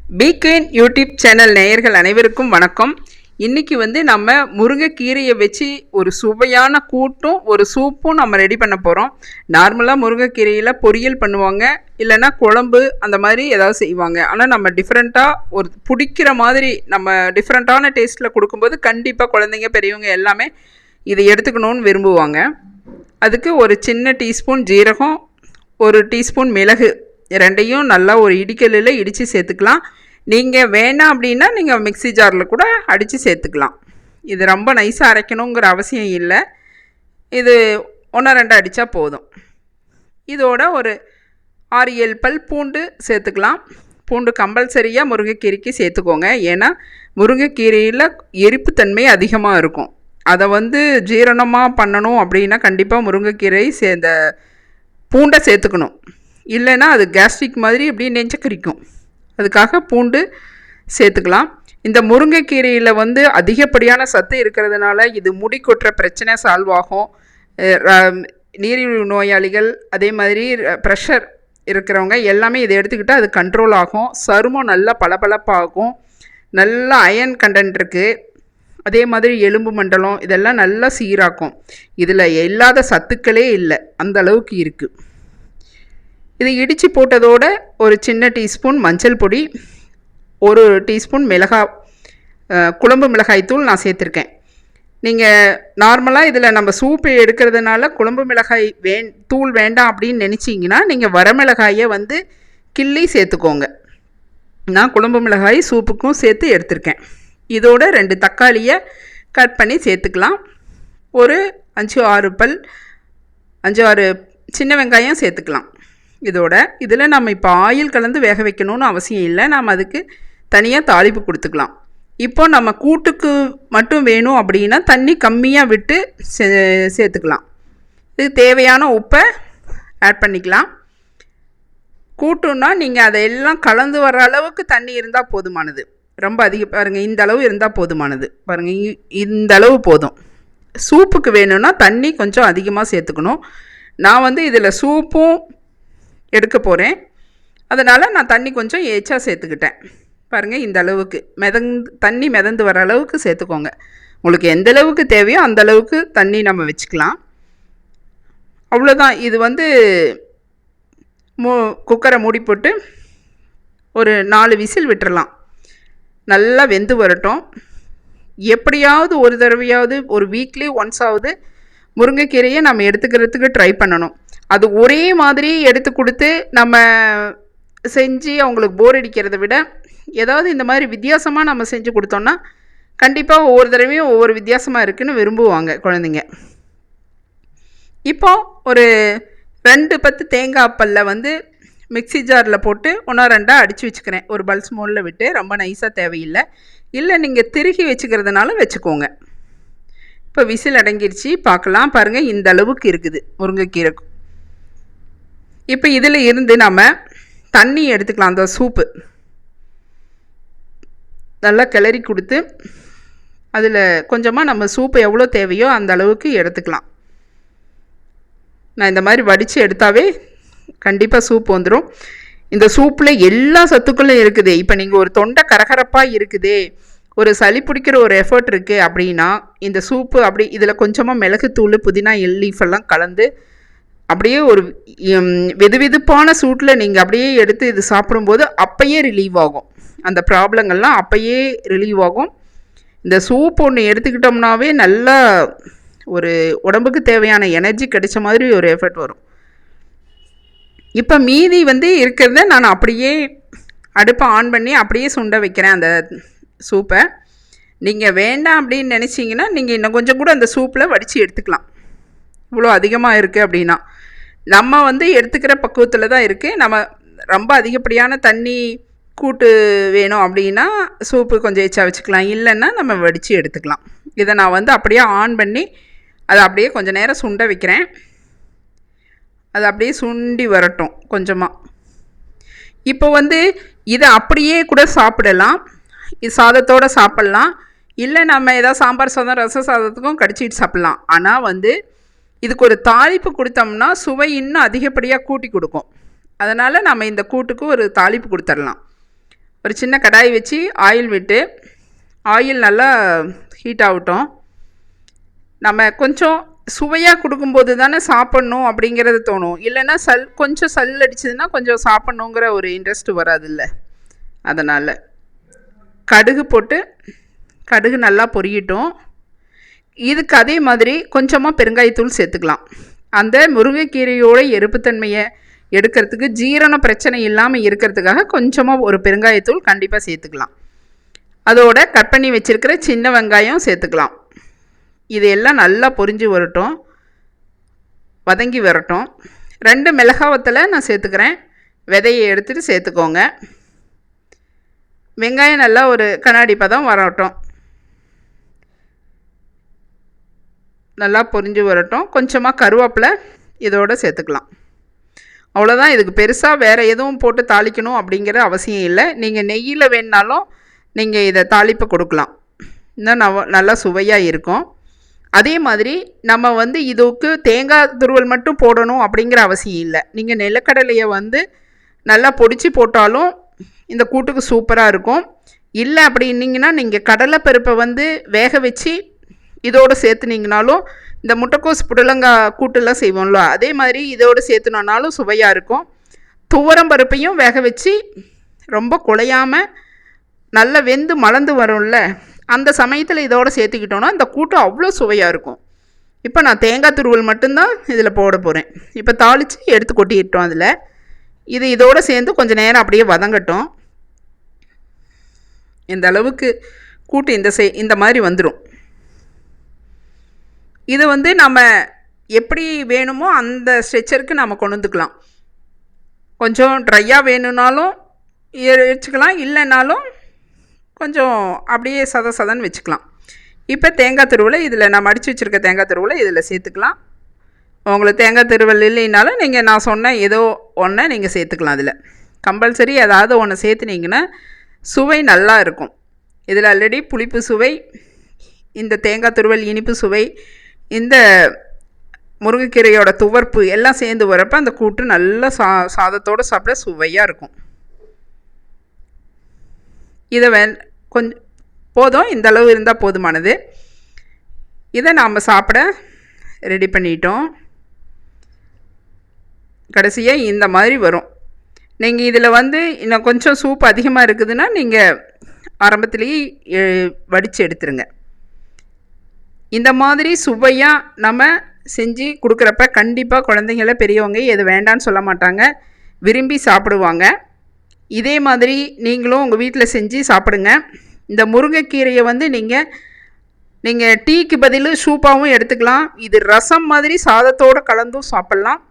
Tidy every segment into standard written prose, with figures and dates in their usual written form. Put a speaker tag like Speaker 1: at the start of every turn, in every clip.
Speaker 1: Began YouTube channel நேயர்கள் அனைவருக்கும் வணக்கம். இன்றைக்கி நம்ம முருங்கைக்கீரையை வச்சு ஒரு சுவையான கூட்டும் ஒரு சூப்பும் நம்ம ரெடி பண்ண போகிறோம். நார்மலாக முருங்கைக்கீரையில் பொரியல் பண்ணுவாங்க, இல்லைன்னா குழம்பு அந்த மாதிரி ஏதாவது செய்வாங்க. ஆனால் நம்ம டிஃப்ரெண்ட்டாக ஒரு பிடிக்கிற மாதிரி நம்ம டிஃப்ரெண்ட்டான டேஸ்ட்டில் கொடுக்கும்போது கண்டிப்பாக குழந்தைங்க பெரியவங்க எல்லாமே இதை எடுத்துக்கணும்னு விரும்புவாங்க. அதுக்கு ஒரு சின்ன டீஸ்பூன் ஜீரகம், ஒரு டீஸ்பூன் மிளகு, ரெண்டையும் நல்லா ஒரு இடிக்கல்லில் இடித்து சேர்த்துக்கலாம். நீங்கள் வேணாம் அப்படின்னா நீங்கள் மிக்ஸி ஜாரில் கூட அடித்து சேர்த்துக்கலாம். இது ரொம்ப நைஸாக அரைக்கணுங்கிற அவசியம் இல்லை. இது 1-2 அடித்தா போதும். இதோட ஒரு 6-7 பல் பூண்டு சேர்த்துக்கலாம். பூண்டு கம்பல்சரியாக முருங்கைக்கீரைக்கு சேர்த்துக்கோங்க. ஏன்னா முருங்கைக்கீரையில் எரிப்புத்தன்மை அதிகமாக இருக்கும். அதை ஜீரணமாக பண்ணணும் அப்படின்னா கண்டிப்பாக முருங்கைக்கீரை இந்த பூண்டை சேர்த்துக்கணும். இல்லைன்னா அது கேஸ்ட்ரிக் மாதிரி அப்படியே நெஞ்ச கரிக்கும். அதுக்காக பூண்டு சேர்த்துக்கலாம். இந்த முருங்கைக்கீரையில் அதிகப்படியான சத்து இருக்கிறதுனால இது முடி கொட்டுற பிரச்சனை சால்வ் ஆகும். நீரிழிவு நோயாளிகள், அதே மாதிரி ப்ரெஷர் இருக்கிறவங்க எல்லாமே இதை எடுத்துக்கிட்டால் அது கண்ட்ரோல் ஆகும். சருமம் நல்லா பளபளப்பாகும். நல்ல அயன் கண்டென்ட் இருக்குது. அதே மாதிரி எலும்பு மண்டலம் இதெல்லாம் நல்லா சீராக்கும். இதில் இல்லாத சத்துக்களே இல்லை, அந்த அளவுக்கு இருக்குது. இது இடித்து போட்டதோட ஒரு சின்ன டீஸ்பூன் மஞ்சள் பொடி, ஒரு டீஸ்பூன் குழம்பு மிளகாய்த்தூள் நான் சேர்த்துருக்கேன். நீங்கள் நார்மலாக இதில் நம்ம சூப்பு எடுக்கிறதுனால குழம்பு மிளகாய் தூள் வேண்டாம் அப்படின்னு நினச்சிங்கன்னா நீங்கள் வரமிளகாயை கிள்ளி சேர்த்துக்கோங்க. நான் குழம்பு மிளகாய் சூப்புக்கும் சேர்த்து எடுத்திருக்கேன். இதோட 2 தக்காளியை கட் பண்ணி சேர்த்துக்கலாம். ஒரு 5-6 சின்ன வெங்காயம் சேர்த்துக்கலாம். இதில் நம்ம இப்போ ஆயில் கலந்து வேக வைக்கணும்னு அவசியம் இல்லை. நாம் அதுக்கு தனியாக தாளிப்பு கொடுத்துக்கலாம். இப்போ நம்ம கூட்டுக்கு மட்டும் வேணும் அப்படின்னா தண்ணி கம்மியாக விட்டு சேர்த்துக்கலாம். இது தேவையான உப்பை ஆட் பண்ணிக்கலாம். கூட்டுன்னா நீங்கள் அதையெல்லாம் கலந்து வர அளவுக்கு தண்ணி இருந்தால் போதுமானது. ரொம்ப பாருங்கள், இந்த அளவு இருந்தால் போதுமானது. பாருங்கள், இந்த அளவு போதும். சூப்புக்கு வேணும்னா தண்ணி கொஞ்சம் அதிகமாக சேர்த்துக்கணும். நான் இதில் சூப்பும் எடுக்க போகிறேன், அதனால் நான் தண்ணி கொஞ்சம் ஏச்சா சேர்த்துக்கிட்டேன். பாருங்கள், இந்த அளவுக்கு தண்ணி மிதந்து வர அளவுக்கு சேர்த்துக்கோங்க. உங்களுக்கு எந்த அளவுக்கு தேவையோ அந்த அளவுக்கு தண்ணி நம்ம வச்சுக்கலாம். அவ்வளோதான். இது குக்கரை மூடி போட்டு ஒரு 4 விசில் விட்டுறலாம். நல்லா வெந்து வரட்டும். எப்படியாவது ஒரு தடவையாவது ஒரு வீக்லி ஒன்ஸாவது முருங்கைக்கீரையை நம்ம எடுத்துக்கிறதுக்கு ட்ரை பண்ணணும். அது ஒரே மாதிரி எடுத்து கொடுத்து நம்ம செஞ்சு அவங்களுக்கு போர் அடிக்கிறத விட ஏதாவது இந்த மாதிரி வித்தியாசமாக நம்ம செஞ்சு கொடுத்தோம்னா கண்டிப்பாக ஒவ்வொரு தடவையும் ஒவ்வொரு வித்தியாசமாக இருக்குதுன்னு விரும்புவாங்க குழந்தைங்க. இப்போ ஒரு 2 பத்து தேங்காய் பல்ல மிக்ஸி ஜாரில் போட்டு 1-2 அடித்து வச்சுக்கிறேன். ஒரு பல்ஸ் மோடில் விட்டு, ரொம்ப நைஸாக தேவையில்லை. இல்லை நீங்கள் திருகி வச்சுக்கிறதுனால வச்சுக்கோங்க. இப்போ விசில் அடங்கிருச்சு, பார்க்கலாம். பாருங்கள், இந்த அளவுக்கு இருக்குது முருங்கைக்கீரை. இப்போ இதில் இருந்து நம்ம தண்ணி எடுத்துக்கலாம். அந்த சூப்பு நல்லா கிளறி கொடுத்து அதில் கொஞ்சமாக நம்ம சூப்பு எவ்வளோ தேவையோ அந்த அளவுக்கு எடுத்துக்கலாம். நான் இந்த மாதிரி வடித்து எடுத்தாவே கண்டிப்பாக சூப் வந்துடும். இந்த சூப்பில் எல்லா சத்துக்களும் இருக்குது. இப்போ நீங்கள் ஒரு தொண்டை கரகரப்பாக இருக்குது, ஒரு சளி பிடிக்கிற ஒரு எஃபர்ட் இருக்குது அப்படின்னா இந்த சூப்பு அப்படி இதில் கொஞ்சமாக மிளகுத்தூள், புதினா, லீஃப் எல்லாம் கலந்து அப்படியே ஒரு வெதுவெதுப்பான சூட்டில் நீங்கள் அப்படியே எடுத்து இது சாப்பிடும்போது அப்பயே ரிலீவ் ஆகும். அந்த ப்ராப்ளங்கள்லாம் அப்பயே ரிலீவ் ஆகும். இந்த சூப் ஒன்று எடுத்துக்கிட்டோம்னாவே நல்லா ஒரு உடம்புக்கு தேவையான எனர்ஜி கிடைச்ச மாதிரி ஒரு எஃபர்ட் வரும். இப்போ மீதி இருக்கிறத நான் அப்படியே அடுப்பை ஆன் பண்ணி அப்படியே சுண்ட வைக்கிறேன் அந்த சூப்பை. நீங்கள் வேண்டாம் அப்படின்னு நினச்சிங்கன்னா நீங்கள் இன்னும் கொஞ்சம் கூட அந்த சூப்பில் வடித்து எடுத்துக்கலாம். இவ்வளோ அதிகமாக இருக்குது அப்படின்னா நம்ம எடுத்துக்கிற பக்குவத்தில் தான் இருக்குது. நம்ம ரொம்ப அதிகப்படியான தண்ணி கூட்டு வேணும் அப்படின்னா சூப்பு கொஞ்சம் எச்சா வச்சுக்கலாம். இல்லைன்னா நம்ம வடித்து எடுத்துக்கலாம். இதை நான் அப்படியே ஆன் பண்ணி அதை அப்படியே கொஞ்சம் நேரம் சுண்ட வைக்கிறேன். அது அப்படியே சுண்டி வரட்டும் கொஞ்சமாக. இப்போ இதை அப்படியே கூட சாப்பிடலாம். இது சாதத்தோடு சாப்பிட்லாம். இல்லை நம்ம ஏதாவது சாம்பார் சாதம், ரச சாதத்துக்கும் கடிச்சிட்டு சாப்பிட்லாம். ஆனால் இதுக்கு ஒரு தாளிப்பு கொடுத்தோம்னா சுவை இன்னும் அதிகப்படியாக கூட்டி கொடுக்கும். அதனால் நம்ம இந்த கூட்டுக்கு ஒரு தாளிப்பு கொடுத்துடலாம். ஒரு சின்ன கடாய் வச்சு ஆயில் விட்டு, ஆயில் நல்லா ஹீட் ஆகட்டும். நம்ம கொஞ்சம் சுவையாக கொடுக்கும்போது தானே சாப்பிட்ணும் அப்படிங்கிறது தோணும். இல்லைன்னா கொஞ்சம் அடிச்சதுன்னா கொஞ்சம் சாப்பிட்ணுங்கிற ஒரு இன்ட்ரெஸ்ட் வராதில்ல. அதனால் கடுகு போட்டு, கடுகு நல்லா பொரியட்டும். இதுக்கு அதே மாதிரி கொஞ்சமாக பெருங்காயத்தூள் சேர்த்துக்கலாம். அந்த முருங்கைக்கீரையோட எறுப்புத்தன்மையை எடுக்கிறதுக்கு, ஜீரண பிரச்சனை இல்லாமல் இருக்கிறதுக்காக கொஞ்சமாக ஒரு பெருங்காயத்தூள் கண்டிப்பாக சேர்த்துக்கலாம். அதோட கட் பண்ணி வச்சுருக்கிற சின்ன வெங்காயம் சேர்த்துக்கலாம். இது எல்லாம் நல்லா பொரிஞ்சு வரட்டும், வதங்கி வரட்டும். 2 மிளகாய் வத்தலை நான் சேர்த்துக்கிறேன். விதையை எடுத்துகிட்டு சேர்த்துக்கோங்க. வெங்காயம் நல்லா ஒரு கண்ணாடி பதம் வரட்டும், நல்லா பொரிஞ்சு வரட்டும். கொஞ்சமாக கருவேப்பிலை இதோடு சேர்த்துக்கலாம். அவ்வளோதான். இதுக்கு பெருசாக வேறு எதுவும் போட்டு தாளிக்கணும் அப்படிங்கிற அவசியம் இல்லை. நீங்கள் நெய்யில் வேணுனாலும் நீங்கள் இதை தாளிப்பு கொடுக்கலாம். இன்னும் நல்லா சுவையாக இருக்கும். அதே மாதிரி நம்ம வந்து இதுக்கு தேங்காய் துருவல் மட்டும் போடணும் அப்படிங்கிற அவசியம் இல்லை. நீங்கள் நிலக்கடலையை வந்து நல்லா பொடிச்சு போட்டாலும் இந்த கூட்டுக்கு சூப்பராக இருக்கும். இல்லை அப்படின்னீங்கன்னா நீங்கள் கடலைப்பருப்பை வந்து வேக வச்சு இதோடு சேர்த்துனீங்கனாலும், இந்த முட்டைக்கோஸ் புடலங்காய் கூட்டெல்லாம் செய்வோம்ல, அதே மாதிரி இதோடு சேர்த்துனோன்னாலும் சுவையாக இருக்கும். துவரம் பருப்பையும் வேக வச்சு ரொம்ப குழையாமல் நல்லா வெந்து மலர்ந்து வரும்ல, அந்த சமயத்தில் இதோடு சேர்த்துக்கிட்டோன்னா இந்த கூட்டம் அவ்வளோ சுவையாக இருக்கும். இப்போ நான் தேங்காய் துருவல் மட்டும்தான் இதில் போட போகிறேன். இப்போ தாளித்து எடுத்து கொட்டிட்டோம் அதில். இதோடு சேர்ந்து கொஞ்சம் நேரம் அப்படியே வதங்கட்டும். இந்த அளவுக்கு கூட்டு இந்த மாதிரி வந்துடும். இது வந்து நம்ம எப்படி வேணுமோ அந்த ஸ்ட்ரெச்சருக்கு நம்ம கொண்டு வந்துக்கலாம். கொஞ்சம் ட்ரையாக வேணும்னாலும் வச்சுக்கலாம், இல்லைனாலும் கொஞ்சம் அப்படியே சதன்னு வச்சுக்கலாம். இப்போ தேங்காய் துருவலை இதில் நான் மடித்து வச்சுருக்க தேங்காய் துருவலை இதில் சேர்த்துக்கலாம். உங்களுக்கு தேங்காய் துருவல் இல்லைனாலும் நீங்கள் நான் சொன்ன ஏதோ ஒன்றை நீங்கள் சேர்த்துக்கலாம். அதில் கம்பல்சரி ஏதாவது ஒன்று சேர்த்துனீங்கன்னா சுவை நல்லா இருக்கும். இதில் ஆல்ரெடி புளிப்பு சுவை, இந்த தேங்காய் துருவல் இனிப்பு சுவை, இந்த முருங்கைக்கீரையோட துவர்ப்பு எல்லாம் சேர்ந்து வரப்போ அந்த கூட்டு நல்லா சாதத்தோடு சாப்பிட சுவையாக இருக்கும். இதை கொஞ்சம் போதும், இந்த அளவு இருந்தால் போதுமானது. இதை நாம் சாப்பிட ரெடி பண்ணிட்டோம். கடைசியாக இந்த மாதிரி வரும். நீங்கள் இதில் வந்து இன்னும் கொஞ்சம் சூப் அதிகமாக இருக்குதுன்னா நீங்கள் ஆரம்பத்துலேயே வடித்து எடுத்துருங்க. இந்த மாதிரி சுவையாக நம்ம செஞ்சு கொடுக்குறப்ப கண்டிப்பாக குழந்தைங்கள பெரியவங்க எது வேண்டான்னு சொல்ல மாட்டாங்க, விரும்பி சாப்பிடுவாங்க. இதே மாதிரி நீங்களும் உங்கள் வீட்டில் செஞ்சு சாப்பிடுங்க. இந்த முருங்கைக்கீரையை வந்து நீங்கள் டீக்கு பதில் சூப்பாகவும் எடுத்துக்கலாம். இது ரசம் மாதிரி சாதத்தோடு கலந்தும் சாப்பிட்லாம்.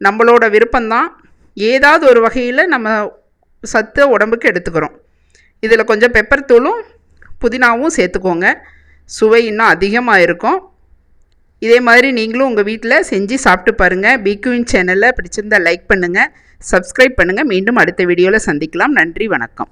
Speaker 1: நம்மளோட விருப்பம்தான். ஏதாவது ஒரு வகையில் நம்ம சத்து உடம்புக்கு எடுத்துக்கிறோம். இதில் கொஞ்சம் பெப்பர் தூளும் புதினாவும் சேர்த்துக்கோங்க, சுவை இன்னும் அதிகமாக இருக்கும். இதே மாதிரி நீங்களும் உங்கள் வீட்டில் செஞ்சு சாப்பிட்டு பாருங்கள். பிக்யூன் சேனலை பிடிச்சிருந்தால் லைக் பண்ணுங்கள், சப்ஸ்கிரைப் பண்ணுங்கள். மீண்டும் அடுத்த வீடியோவில் சந்திக்கலாம். நன்றி, வணக்கம்.